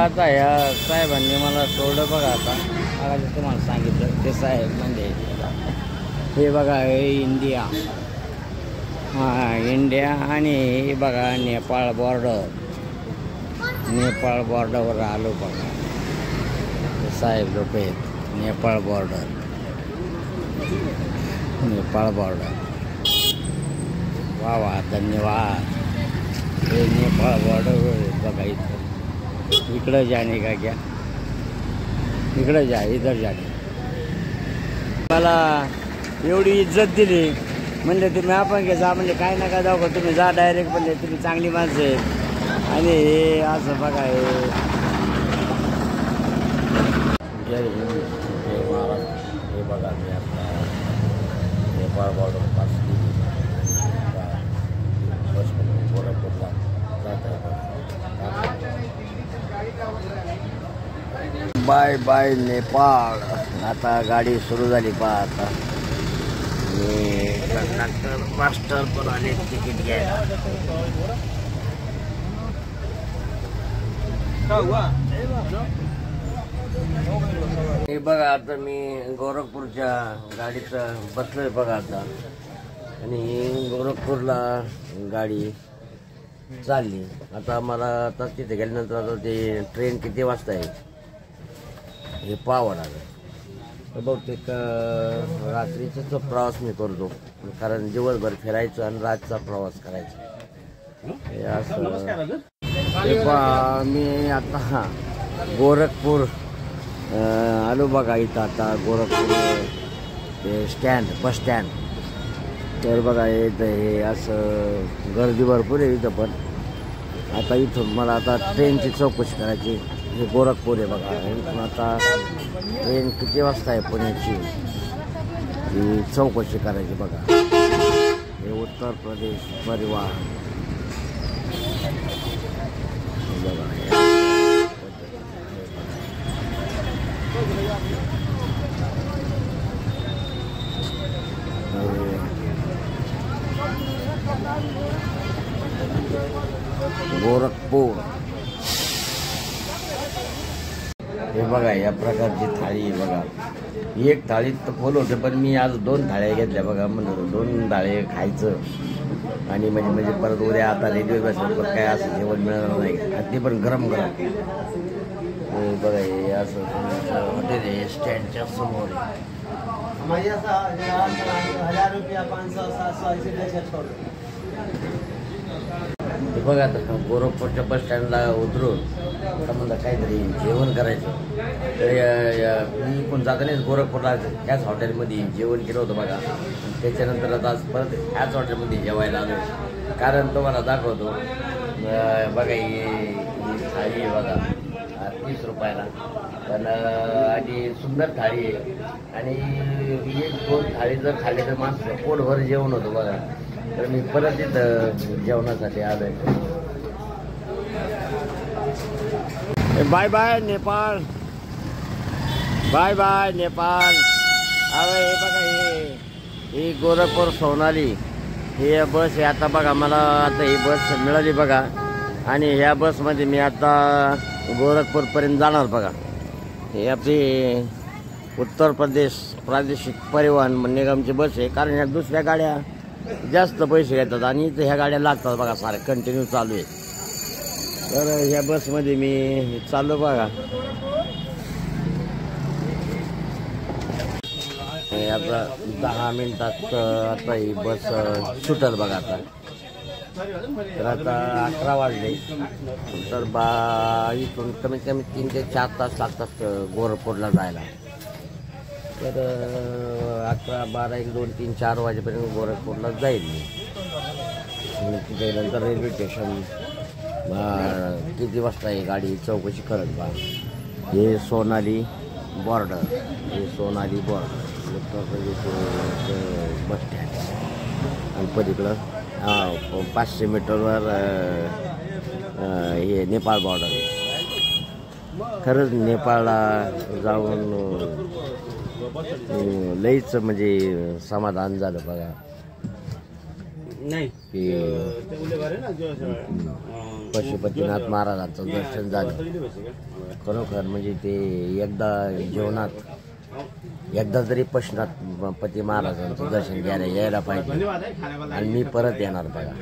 आता या साहेबांनी मला सोडलं बघा. आता तुम्हाला सांगितलं ते साहेब म्हणजे हे बघा हे इंडिया, हां इंडिया आणि हे बघा नेपाळ बॉर्डर. नेपाळ बॉर्डरवर आलो बघा. साहेब लोक आहेत. Nepal border, Nepal border. वा वा धन्यवाद. हे नेपाळ बॉर्डरवर बघा. इकडं जाणे का क्या, इकडं जा, इधर जाणे. मला एवढी इज्जत दिली म्हणजे तुम्ही आपण घे जा, म्हणजे काय नका जाऊ का तुम्ही जा डायरेक्ट. म्हणजे तुम्ही चांगली माणसं आहेत. आणि हे असं बघा हे जय हिंद जय महाराष्ट्र. हे बघा मी आता नेपाळ बॉर्डर पास केली बस गोरखपूरला जात आहे. Bye bye Nepal. आता गाडी सुरू झाली पहा. आता मी कंडक्टर मास्टर पण आले तिकीट घ्यायला. हे बघा आता मी गोरखपूरच्या गाडीत बसलोय बघा आता. आणि गोरखपूरला गाडी चालली. आता मला आता तिथे गेल्यानंतर आता ते ट्रेन किती वाजता आहे हे पाहावं लागेल. तर बहुतेक रात्रीचाच प्रवास मी करतो, कारण दिवसभर फिरायचं आणि रातचा प्रवास करायचा हे असं. मी आता गोरखपूर आलो बघा. इथं आता गोरखपूर ते स्टँड, बस स्टँड. तर बघा हे असं गर्दी भरपूर आहे इथं. पण आता इथून मला आता ट्रेनची चौकशी करायची. हे गोरखपूर आहे बघा. इथून आता ट्रेन किती वाजता आहे पुण्याची ही चौकशी करायची बघा. हे उत्तर प्रदेश परिवहन बघा. गोरखपूर हे बघा या प्रकारची थाळी आहे बघा. एक थाळीत तर फुल होते, पण मी आज 2 थाळ्या घेतल्या बघा. म्हणलं 2 थाळे खायचं आणि म्हणजे परत उद्या आता रेल्वे बसलं पण काय असं जेवण मिळणार नाही. ते पण गरम गरम. हे बघा हे असं हॉटेल आहे स्टँडच्या समोर. हे बघा आता गोरखपूरच्या बस स्टँडला उतरून आता मला काहीतरी जेवण करायचं. तर मी पण जातानाच गोरखपूरला ह्याच हॉटेलमध्ये जेवण केलं होतं बघा. त्याच्यानंतर आता आज परत ह्याच हॉटेलमध्ये जेवायला आलो. कारण तुम्हाला दाखवतो बघा. ही थाळी आहे बघा 30 रुपयाला. पण आणि सुंदर थाळी आहे. आणि 1-2 थाळी जर खाल्ली तर माणसं पोटभर जेवण होतं बघा. तर मी परत इथं जेवणासाठी आलो आहे. Bye bye Nepal, bye bye Nepal. अरे हे बघा ही गोरखपूर सोनाली ही बस आहे. आता बघा मला आता ही बस मिळाली बघा. आणि ह्या बसमध्ये मी आता गोरखपूरपर्यंत जाणार बघा. ही आपली उत्तर प्रदेश प्रादेशिक परिवहन निगमची बस आहे. कारण ह्या दुसऱ्या गाड्या जास्त पैसे घेतात आणि इथं ह्या गाड्या लागतात बघा. सारे कंटिन्यू चालू आहे. तर ह्या बसमध्ये मी चाललो बघा. आता 10 मिनिटात आता ही बस सुटेल बघा. आता तर आता 11 वाजले. तर इथून कमीत कमी 3 ते 4 तास लागतात गोरखपूरला जायला. तर 11, 12, 1, 2, 3, 4 वाजेपर्यंत गोरखपूरला जाईल मी. तिथे नंतर रेल्वे स्टेशन किती वाजता आहे गाडी चौकशी करत बा. हे सोनाली बॉर्डर, हे Sonali border Uttar Pradesh bus stand. आणि पलीकडं 500 मीटरवर हे नेपाळ बॉर्डर आहे. खरंच नेपाळला जाऊन लईच म्हणजे समाधान झालं बघा. नाही पशुपतीनाथ महाराजांचं दर्शन झालं. खरोखर म्हणजे ते एकदा जीवनात एकदा तरी पशुपती महाराजांचं दर्शन घ्यायला यायला पाहिजे. आणि मी परत येणार बघा,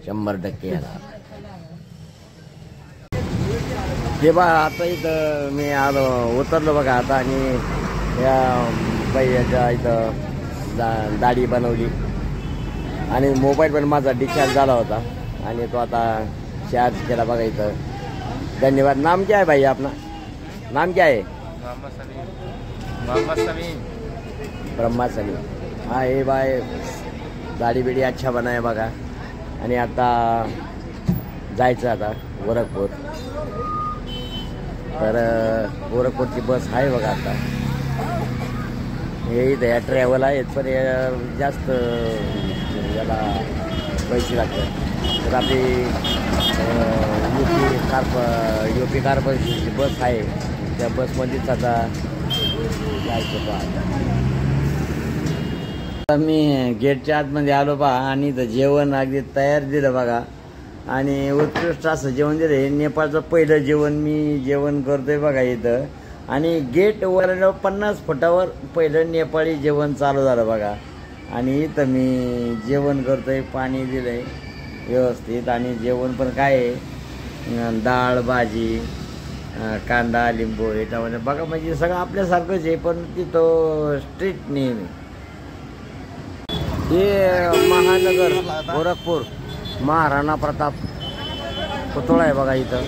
100% येणार. हे बघा आता इथं मी आलो उतरलो बघा आता. आणि या बाईच्या इथं दाढी बनवली आणि मोबाईल पण माझा डिस्चार्ज झाला होता आणि तो आता चार्ज केला बघा इथं. धन्यवाद. नाम क्या है भाई अपना? नाम क्या है? ब्रह्मा सलीम. हाँ हे बाय दाढी बिडी अच्छा बनाय बघा. आणि आता जायचं आता गोरखपूर. तर गोरखपूरची बस आहे बघा आता. हे इथं या ट्रॅव्हल आहेत पण जास्त याला पैसे लागतात. तर आपली UP कॉर्पोरेशनची बस आहे, त्या बसमध्येच आता जायचं पहा. आता मी गेटच्या आतमध्ये आलो पहा. आणि इथं जेवण अगदी तयार दिलं बघा. आणि उत्कृष्ट असं जेवण दिलं. हे नेपाळचं पहिलं जेवण करतोय बघा इथं. आणि गेटवर 50 फुटावर पहिलं नेपाळी जेवण चालू झालं बघा. आणि इथं मी जेवण करतोय, पाणी दिलंय व्यवस्थित. आणि जेवण पण काय आहे, डाळ भाजी कांदा लिंबू याच्यामध्ये बघा. म्हणजे सगळं आपल्यासारखंच आहे पण तिथं स्ट्रीट नेहमी. हे महानगर गोरखपूर महाराणा प्रताप पुतळा आहे बघा इथं.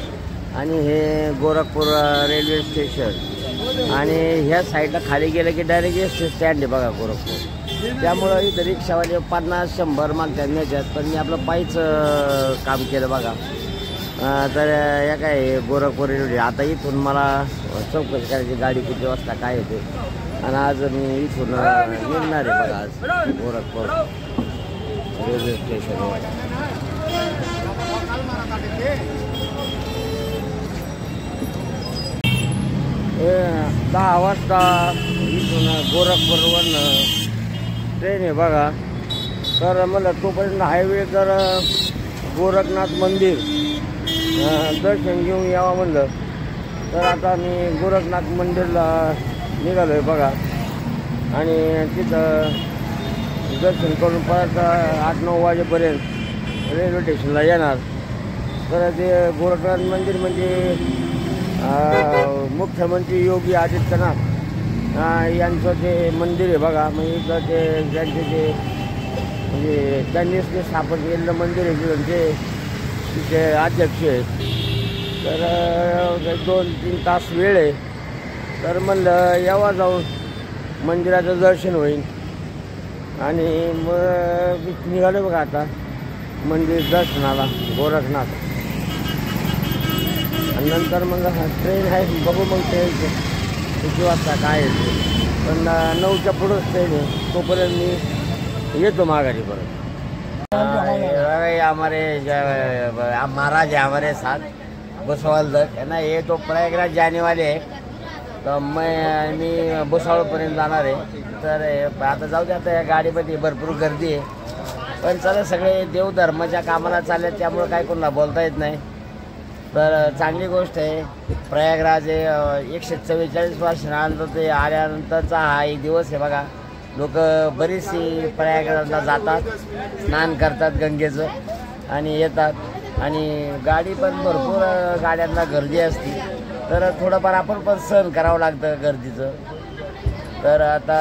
आणि हे गोरखपूर रेल्वे स्टेशन. आणि ह्या साईडला खाली गेलं की डायरेक्ट एस टी स्टँड आहे बघा गोरखपूर. त्यामुळं इथं रिक्षावाले 50-100 मागतात न्यायच्यात. पण मी आपलं पायीच काम केलं बघा. तर या काय गोरखपूर रेल्वे. आता इथून मला चौकशी करायची गाडी किती वाजता काय येते. आणि आज मी इथून निघणार आहे बघा आज गोरखपूर रेल्वे स्टेशनवर. 10 वाजता इथून गोरखपूरवरनं ट्रेन आहे बघा. तर मला तोपर्यंत हायवे तर गोरखनाथ मंदिर दर्शन घेऊन यावं म्हणलं. तर आता मी गोरखनाथ मंदिरला निघालो आहे बघा. आणि तिथं दर्शन करून परत 8-9 वाजेपर्यंत रेल्वे स्टेशनला येणार. तर ते गोरखनाथ मंदिर म्हणजे मुख्यमंत्री योगी आदित्यनाथ यांचं ते मंदिर आहे बघा. म्हणजे इथं ते त्यांचे जे म्हणजे त्यांनीच ते स्थापन केलेलं मंदिर आहे ते तिथे अध्यक्ष आहेत. तर 2-3 तास वेळ आहे. तर म्हणलं यावा जाऊन मंदिराचं दर्शन होईल. आणि मग निघालो बघा आता मंदिर दर्शनाला गोरखनाथ. आणि नंतर मग ट्रेन आहे बघू मग ट्रेनचं किती वाजता काय येते. पण 9च्या पुढंच ट्रेन आहे. तोपर्यंत मी येतो माघारी परत. हमारे महाराज है हमारे साथ भुसावल तक है ना. ये तो प्रयागराज जाने वाले है. तर मी भुसावळपर्यंत जाणार आहे. तर आता जाऊ दे. आता या गाडीमध्ये भरपूर गर्दी आहे. पण चला सगळे देवधर्माच्या कामाला चालले त्यामुळं काय कोणाला बोलता येत नाही. तर चांगली गोष्ट आहे. प्रयागराज हे 144 वर्षानंतर ते आल्यानंतरचा हा एक दिवस आहे बघा. लोक बरीचशी प्रयागराजला जातात, स्नान करतात गंगेचं आणि येतात. आणि गाडी पण भरपूर गाड्यांना गर्दी असते. तर थोडंफार आपण पण सहन करावं लागतं गर्दीचं. तर आता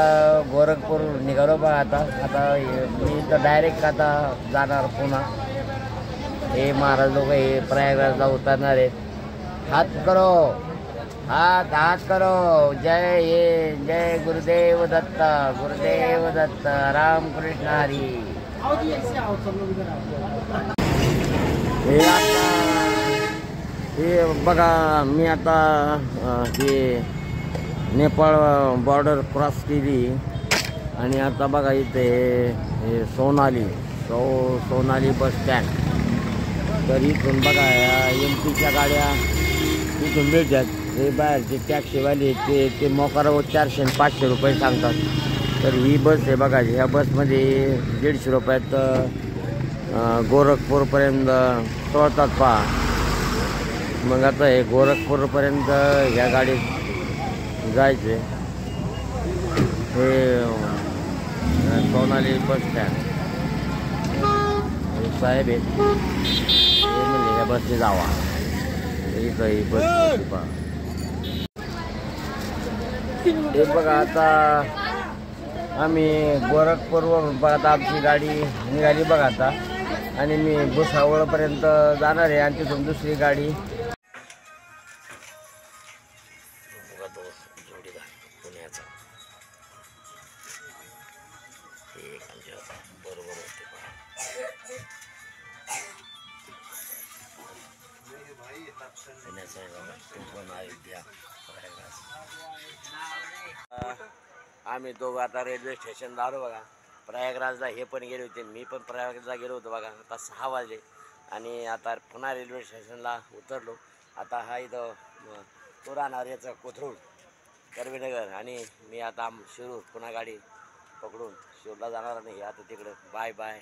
गोरखपूर निघालो बघा. आता मी तर डायरेक्ट आता जाणार पुन्हा. हे महाराज लोक हे प्रयागराजला उतरणार आहेत. हात करो, हात करो. जय गुरुदेव दत्त, गुरुदेव दत्त, रामकृष्ण हरी. हे बघा मी आता हे नेपाळ बॉर्डर क्रॉस केली. आणि आता बघा इथे हे सोनाली बस स्टँड. तर इथून बघा MP च्या गाड्या इथून मिळतात. हे बाहेरचे टॅक्सीवाले ते मोकारावर 400-500 रुपये सांगतात. तर ही बस आहे बघा. ह्या बसमध्ये 150 रुपयात गोरखपूरपर्यंत सोडतात पहा. मग आता हे गोरखपूरपर्यंत ह्या गाडीत जायचे. हे सोनाली बस स्टँड साहेब आहेत हे म्हणजे ह्या बसने जावा. इथं ही बस पहा. हे बघा आता आम्ही गोरखपूरवरून बघा आता आमची गाडी निघाली बघा आता. आणि मी भुसावळपर्यंत जाणार आहे आणि तिथून दुसरी गाडी जोडीदार पुण्याचा बरोबर होते. आम्ही दोघं आता रेल्वे स्टेशनला आलो बघा. प्रयागराजला हे पण गेले होते, मी पण प्रयागराजला गेलो होतो बघा. आता 6 वाजले आणि आता पुन्हा रेल्वे स्टेशनला उतरलो. आता हा इथं तो राहणार याचं कोथरूड कर्वेनगर आणि मी आता शिरूर पुन्हा गाडी पकडून शिरूरला जाणार नाही. आता तिकडं बाय बाय.